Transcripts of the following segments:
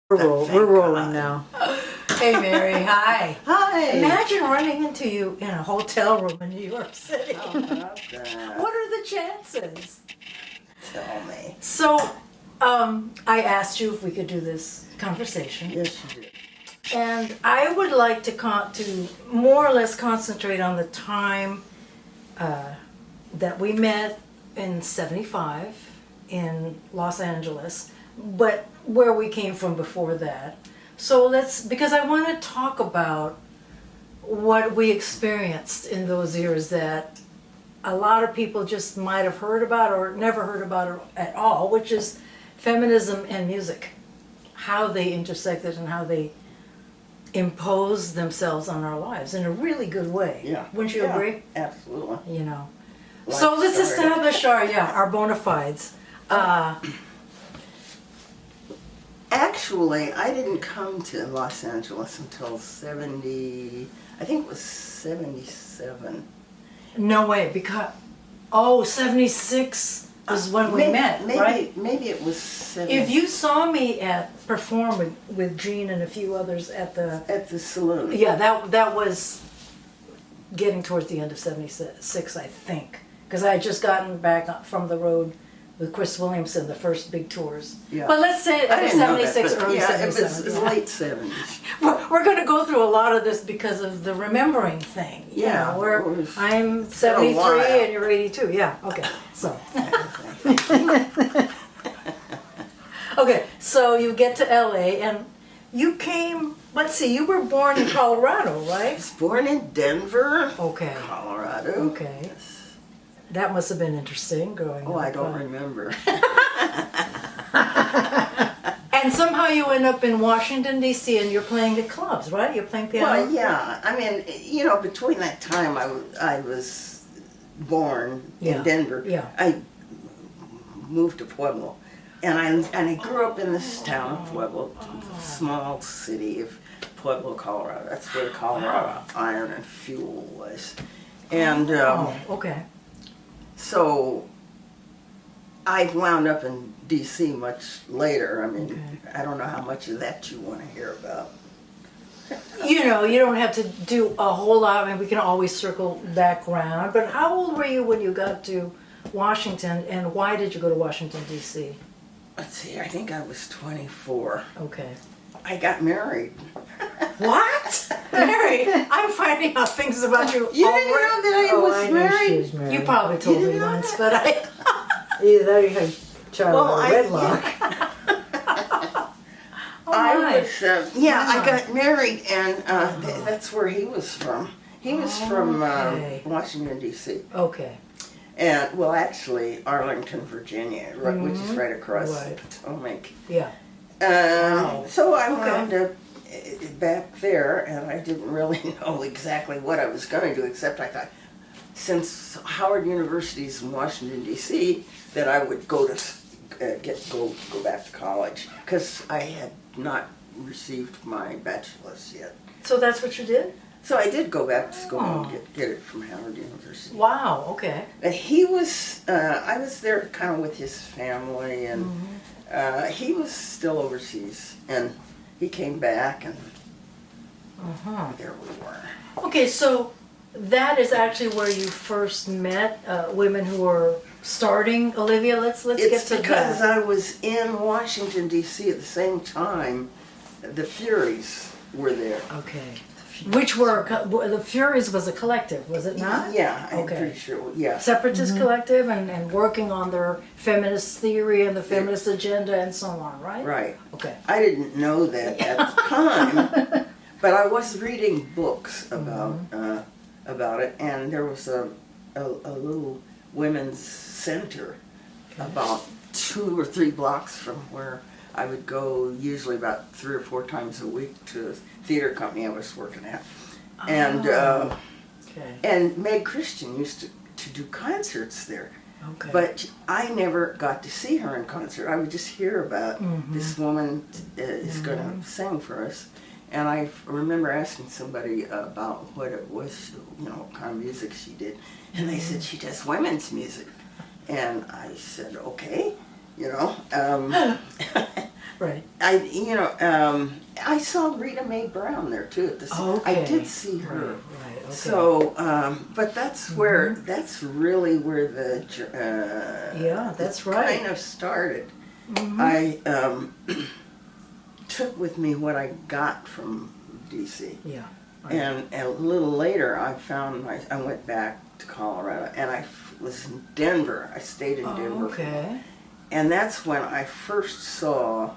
We're rolling now. Hey, Mary. Hi. Hi. Imagine running into you in a hotel room in New York City. How about that? What are the chances? Tell me. So, I asked you if we could do this conversation. Yes, you did. And I would like to more or less concentrate on the time that we met in '75 in Los Angeles, but where we came from before that. So because I want to talk about what we experienced in those years that a lot of people just might have heard about or never heard about it at all, which is feminism and music, how they intersected and how they impose themselves on our lives in a really good way. Yeah. Wouldn't you agree? Absolutely. You know. Life So let's started. establish our bona fides. Actually, I didn't come to Los Angeles until 70, I think it was 77. No way, because 76 was when we met, right? Maybe it was 70. If you saw me perform with Gene and a few others at the saloon. yeah, that was getting towards the end of 76, I think, because I had just gotten back from the road with Chris Williamson, the first big tours. Yeah. But let's say I didn't know that, 76, but early yeah, 77. it was late 70s. We're going to go through a lot of this because of the remembering thing. You Yeah, know, where it was I'm been a 73 while. and you're 82. Yeah, okay. So. Okay, so you get to LA and you came, let's see, you were born in Colorado, I right? was born in Denver, Okay. Colorado. Okay. Yes. That must have been interesting growing up. Oh, I don't remember. And somehow you end up in Washington, D.C. and you're playing at clubs, right? You're playing piano? Well, yeah. I mean, you know, between that time I was born Yeah, in Denver. yeah. I moved to Pueblo, and I grew up in this town of Pueblo, small city of Pueblo, Colorado. That's where Colorado Iron and Fuel was, and okay. so I wound up in D.C. much later. I mean, Okay. I don't know how much of that you want to hear about. You know, you don't have to do a whole lot. I mean, we can always circle back around. But how old were you when you got to Washington, and why did you go to Washington, D.C.? Let's see, I think I was 24. Okay. I got married. What? Mary, I'm finding out things about you. You already. didn't know that I was I know married? she was married. You probably told You me didn't know once, that? but I... Either that or you had Charlie Redlock. Oh, I my. was, I Wow. got married, and that's where he was from. He was from Okay. Washington, D.C. Okay. And, well, actually, Arlington, Virginia, which is right across the Right. Potomac. Yeah. Wow. So I Okay. wound up back there, and I didn't really know exactly what I was going to do, except I thought, since Howard University's in Washington, D.C., that I would go to go back to college, because I had not received my bachelor's yet. So that's what you did? So I did go back to school Oh. and get it from Howard University. Wow, okay. And he was, I was there kind of with his family, and he was still overseas, and he came back, and there we were. Okay, so that is actually where you first met women who were starting. Olivia, let's get It's to because that. I was in Washington, D.C. at the same time the Furies were there. Okay. Which were, the Furies was a collective, was it not? Yeah, I'm Okay. pretty sure, yeah. Separatist collective and working on their feminist theory and the feminist agenda and so on, right? Right. Okay. I didn't know that at the time, but I was reading books about it, and there was a little women's center about 2 or 3 blocks from where I would go, usually about 3 or 4 times a week, to a theater company I was working at. And Okay. and Meg Christian used to do concerts there. Okay. But I never got to see her in concert. I would just hear about this woman is going to sing for us. And I remember asking somebody about what it was, you know, what kind of music she did. And they said, she does women's music. And I said, okay, you know. Right. I saw Rita Mae Brown there too at the Okay. I did see her. Right. Okay. So, but that's where that's really where the Yeah, that's right. kind of started. Mm-hmm. I took with me what I got from DC, Yeah. Right. and a little later I went back to Colorado, and I was in Denver. I stayed in Denver. Okay. And that's when I first saw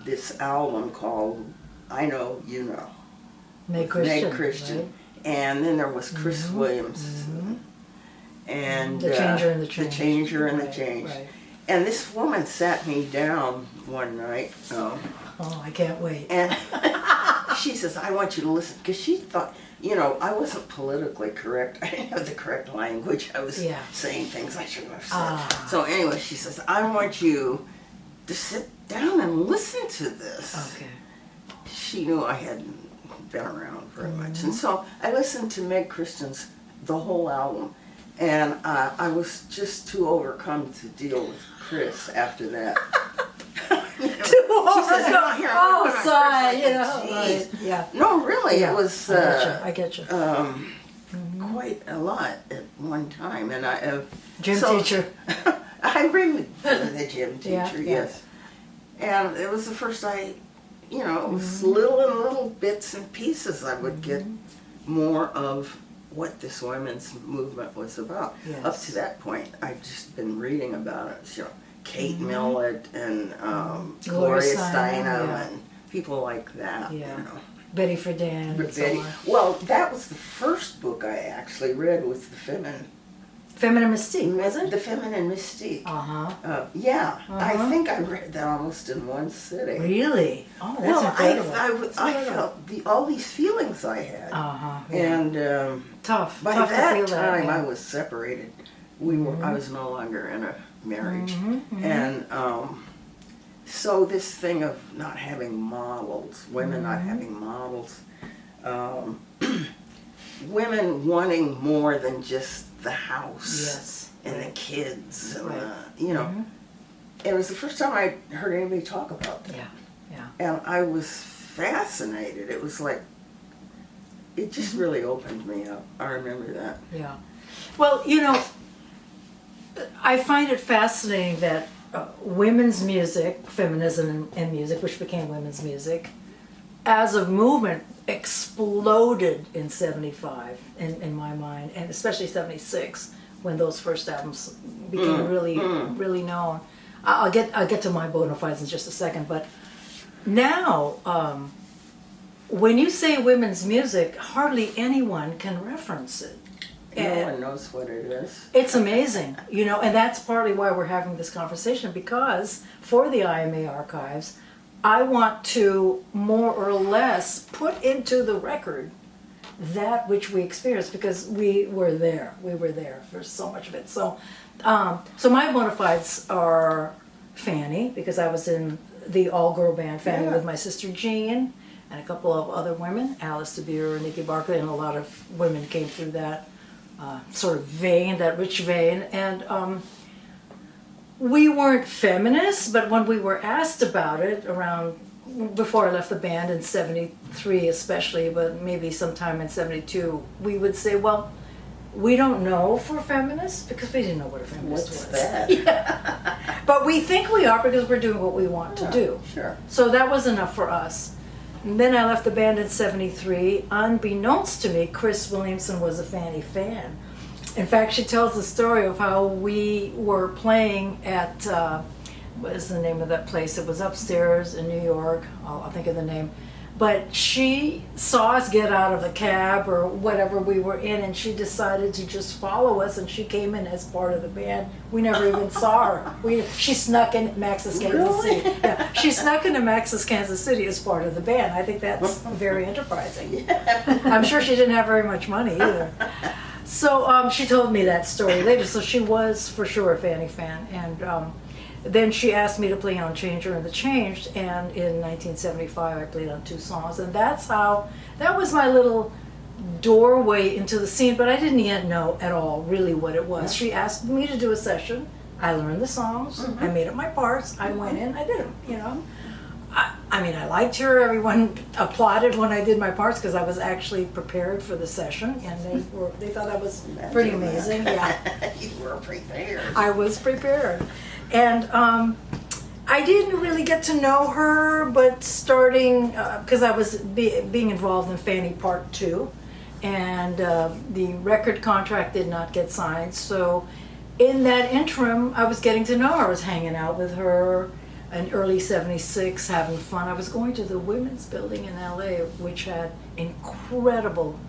this album called I Know You Know. Meg Christian. Meg Christian. Right? And then there was Chris Mhm. Williams. Mhm. And The Changer and the Change. The Changer and the Right, Change. right. And this woman sat me down one night. Oh, I can't wait. And she says, I want you to listen. Because she thought, I wasn't politically correct. I didn't have the correct language. I was saying things I shouldn't have said. So anyway, she says, I want you to sit down and listen to this. Okay. She knew I hadn't been around very much. And so I listened to Meg Christian's, the whole album. And I was just too overcome to deal with Chris after that. Right. Yeah. No, really, Yeah, it was I get you. quite a lot at one time. And Gym so- teacher. I bring the gym teacher, Yeah, yeah. yes. And it was the first it was little bits and pieces I would get more of what this women's movement was about. Yes. Up to that point, I'd just been reading about it. Kate Millett and Gloria Steinem and people like that. Yeah. Betty Friedan. But well, that was the first book I actually read, was the Feminine Mystique, was it? The Feminine Mystique. Uh-huh. I think I read that almost in one sitting. Really? Oh, that's Well, incredible. I felt all these feelings I had. Uh-huh. Yeah. And Tough. by Tough to that feel time, yeah. I was separated. I was no longer in a marriage. Mm-hmm. And so this thing of not having models, women not having models, women wanting more than just the house Yes. and the kids. And, Right. It was the first time I heard anybody talk about that. Yeah. And I was fascinated. It was like, it just really opened me up. I remember that. Yeah. Well, I find it fascinating that women's music, feminism and music, which became women's music, as a movement exploded in 75 in my mind, and especially 76 when those first albums became really known. I'll get to my bona fides in just a second, but now when you say women's music, hardly anyone can reference it. No one knows what it is. It's amazing, and that's partly why we're having this conversation, because for the IMA archives, I want to more or less put into the record that which we experienced, because we were there for so much of it. So my bona fides are Fanny, because I was in the all-girl band Fanny with my sister Jean and a couple of other women, Alice DeBeer, Nikki Barclay, and a lot of women came through that sort of vein, that rich vein. And we weren't feminists, but when we were asked about it before I left the band in 73 especially, but maybe sometime in 72, we would say, well, we don't know if we're feminists, because we didn't know what a feminist was. What's that? Yeah. But we think we are, because we're doing what we want to do. Sure. So that was enough for us. And then I left the band in 73. Unbeknownst to me, Chris Williamson was a Fanny fan. In fact, she tells the story of how we were playing at, what is the name of that place? It was upstairs in New York. I'll think of the name. But she saw us get out of the cab or whatever we were in, and she decided to just follow us, and she came in as part of the band. We never even saw her. She snuck in Max's Kansas City. Yeah, she snuck into Max's Kansas City as part of the band. I think that's very enterprising. I'm sure she didn't have very much money either. So she told me that story later. So she was for sure a Fanny fan, and then she asked me to play on Changer and the Changed, and in 1975 I played on 2 songs, and that was my little doorway into the scene, but I didn't yet know at all really what it was. She asked me to do a session I learned the songs. I made up my parts. I went in. I did them. I mean, I liked her. Everyone applauded when I did my parts because I was actually prepared for the session, and they thought that was pretty amazing. Yeah, You were prepared. I was prepared, and I didn't really get to know her, but starting because I was being involved in Fanny Part 2, and the record contract did not get signed. So in that interim, I was getting to know her. I was hanging out with her in early '76, having fun. I was going to the Women's Building in LA, which had incredible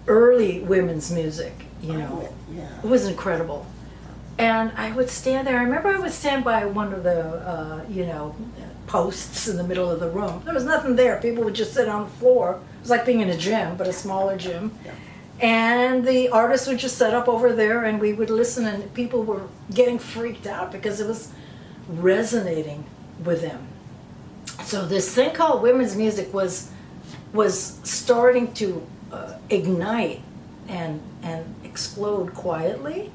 early women's music, Yeah. It was incredible. And I would stand there. I remember I would stand by one of the, posts in the middle of the room. There was nothing there. People would just sit on the floor. It was like being in a gym, but a smaller gym. Yeah. And the artists would just set up over there, and we would listen, and people were getting freaked out because it was resonating with them. So this thing called women's music was starting to ignite and explode quietly.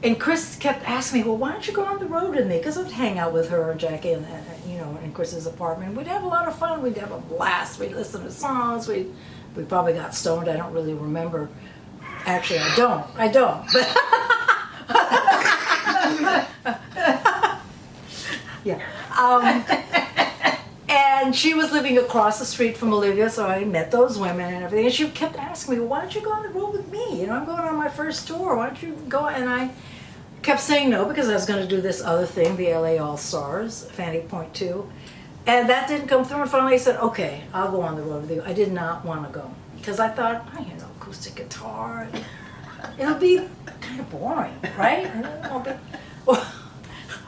And Chris kept asking me, well, why don't you go on the road with me? Because I would hang out with her and Jackie in Chris's apartment. We'd have a lot of fun. We'd have a blast. We'd listen to songs. We probably got stoned. I don't really remember. Actually, I don't. Yeah. And she was living across the street from Olivia, so I met those women and everything. And she kept asking me, well, why don't you go on the road with me? I'm going on my first tour. Why don't you go? And I kept saying no because I was going to do this other thing, the LA All-Stars, Fanny Point 2. And that didn't come through. And finally I said, okay, I'll go on the road with you. I did not want to go because I thought, acoustic guitar. It'll be kind of boring, right?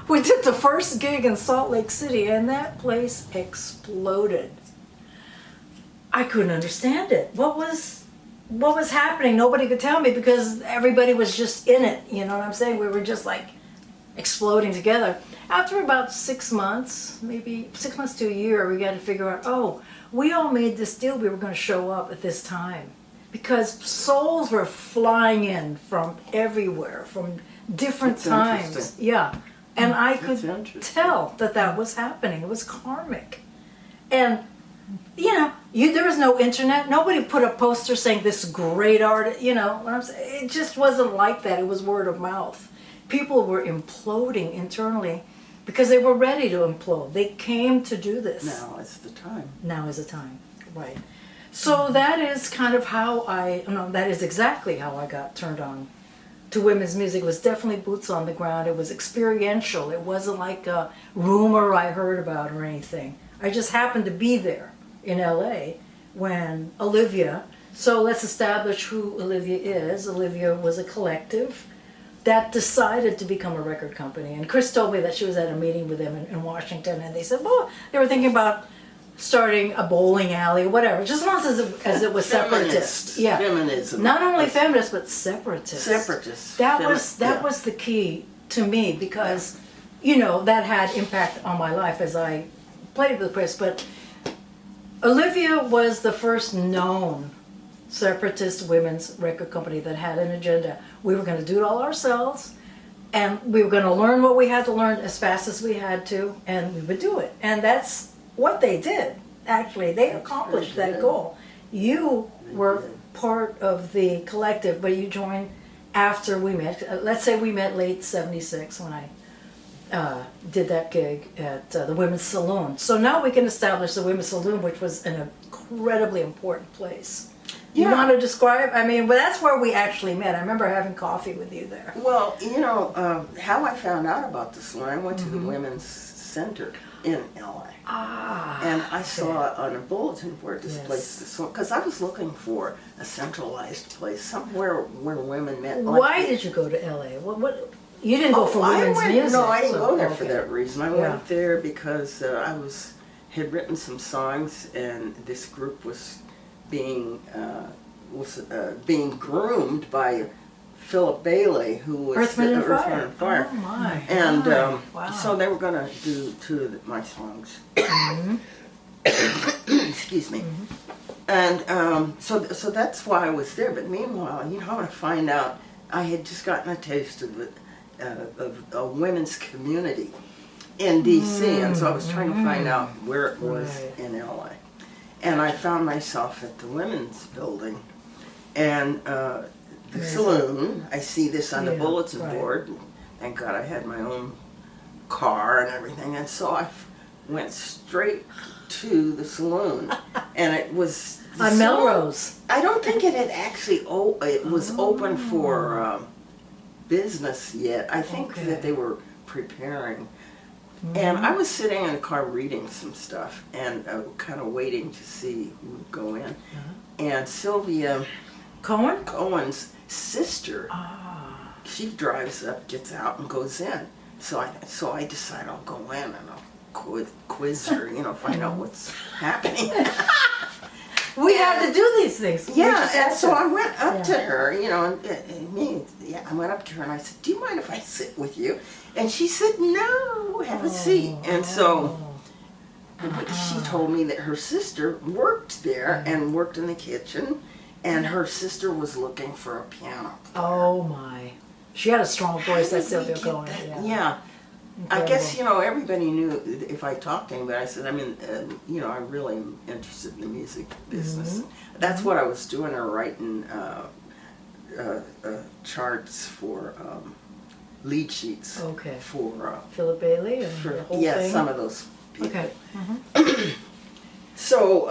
We did the first gig in Salt Lake City, and that place exploded. I couldn't understand it. What was happening? Nobody could tell me because everybody was just in it. You know what I'm saying? We were just like exploding together. After about 6 months, maybe 6 months to a year, we got to figure out, we all made this deal. We were going to show up at this time because souls were flying in from everywhere, from different times. Yeah. And I could tell that was happening. It was karmic. And, there was no internet. Nobody put a poster saying this great artist, what I'm saying. It just wasn't like that. It was word of mouth. People were imploding internally because they were ready to implode. They came to do this. Now is the time. Now is the time, right. So that is kind of how that is exactly how I got turned on to women's music. It was definitely boots on the ground. It was experiential. It wasn't like a rumor I heard about or anything. I just happened to be there in LA when Olivia, so let's establish who Olivia is. Olivia was a collective that decided to become a record company. And Chris told me that she was at a meeting with them in Washington, and they said, well, they were thinking about starting a bowling alley, whatever, just as long as it was separatist. Yeah, Feminism. Not only feminist, but separatist. Separatist. That was the key to me because, that had impact on my life as I played with Chris. But Olivia was the first known separatist women's record company that had an agenda. We were going to do it all ourselves, and we were going to learn what we had to learn as fast as we had to, and we would do it. And that's what they did. Actually, they accomplished that goal. You were part of the collective, but you joined after we met. Let's say we met late '76 when I did that gig at the Women's Saloon. So now we can establish the Women's Saloon, which was an incredibly important place. You want to describe? Well, that's where we actually met. I remember having coffee with you there. Well, how I found out about the saloon, I went to the Women's Center in LA. And I saw on a bulletin board this place, because I was looking for a centralized place, somewhere where women met. Why did you go to LA? What? You didn't go for women's music. No, I didn't go there for that reason. I went there because I had written some songs, and this group was being groomed by Philip Bailey, who was Earth, Wind and Fire. Oh my! And wow. So they were going to do two of my songs. Excuse me. And so that's why I was there. But meanwhile, I want to find out I had just gotten a taste of a women's community in DC, and so I was trying to find out where it was in LA. And I found myself at the women's building, and the saloon. I see this on the bulletin board. Thank God I had my own car and everything, and so I went straight to the saloon, and it was on Melrose. I don't think it had actually it was open for business yet. I think that they were preparing. And I was sitting in the car reading some stuff and kind of waiting to see who would go in. And Sylvia Cohen's sister, she drives up, gets out, and goes in. So I decide I'll go in and I'll quiz her, find out what's happening. We had to do these things. Yeah, and so I went up to her, I went up to her and I said, "Do you mind if I sit with you?" And she said, "No, have a seat." And so she told me that her sister worked there and worked in the kitchen, and her sister was looking for a piano player. Oh my. She had a strong voice, that Sylvia Cohen. Yeah. I guess, everybody knew if I talked to anybody, I said, I'm really interested in the music business. That's what I was doing, writing charts for lead sheets. Okay. For Philip Bailey and the whole thing? some of those people. Okay. So,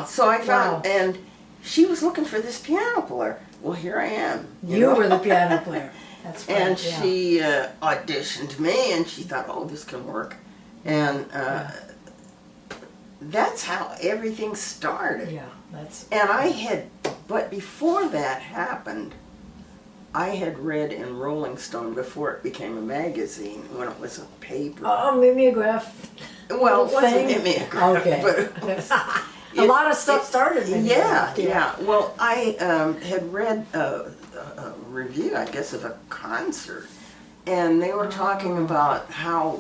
so I found, and she was looking for this piano player. Well, here I am. You were the piano player. That's right. And she auditioned me, and she thought, "Oh, this can work," and that's how everything started. Yeah, that's. And but before that happened, I had read in Rolling Stone before it became a magazine, when it was a paper. Oh, mimeograph. Well, it wasn't mimeograph, Okay. But a lot of stuff started. Yeah. Well, I had read a review, I guess, of a concert, and they were talking about how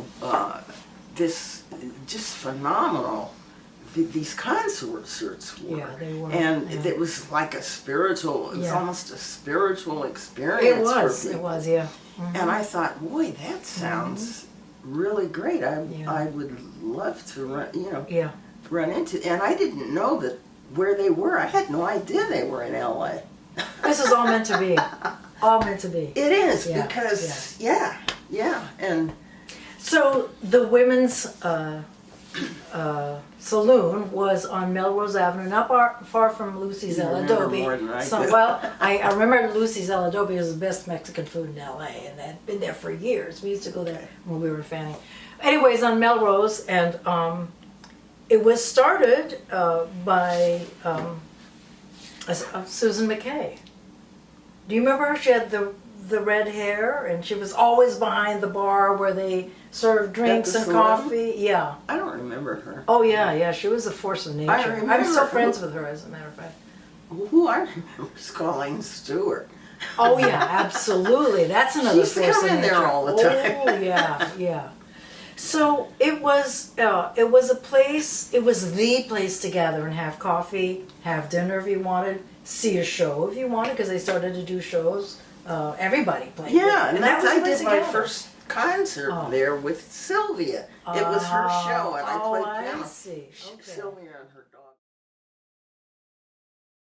this just phenomenal these concerts were. Yeah, they were. And it was like a spiritual. It was almost a spiritual experience. For people. It was. Yeah. And I thought, boy, that sounds really great. I would love to run into. And I didn't know that where they were. I had no idea they were in LA. This is all meant to be. All meant to be. It is, because and so the women's saloon was on Melrose Avenue, not far from Lucy's El Adobe. More than I do. Well, I remember Lucy's El Adobe was the best Mexican food in LA, and that had been there for years. We used to go there when we were fanning. Anyways, on Melrose, and it was started by Susan McKay. Do you remember her? She had the red hair, and she was always behind the bar where they served drinks and coffee. Yeah. I don't remember her. Oh yeah, she was a force of nature. I'm still friends with her, as a matter of fact. Who I remember is Colleen Stewart. Oh yeah, absolutely. That's another She's force of nature. coming there all the time. Oh yeah. So it was a place. It was the place to gather and have coffee, have dinner if you wanted, see a show if you wanted, because they started to do shows. Everybody played. Yeah, and that's I did my together. first concert there with Sylvia. It was her show, and I played piano. I see. Okay. Sylvia and her daughter.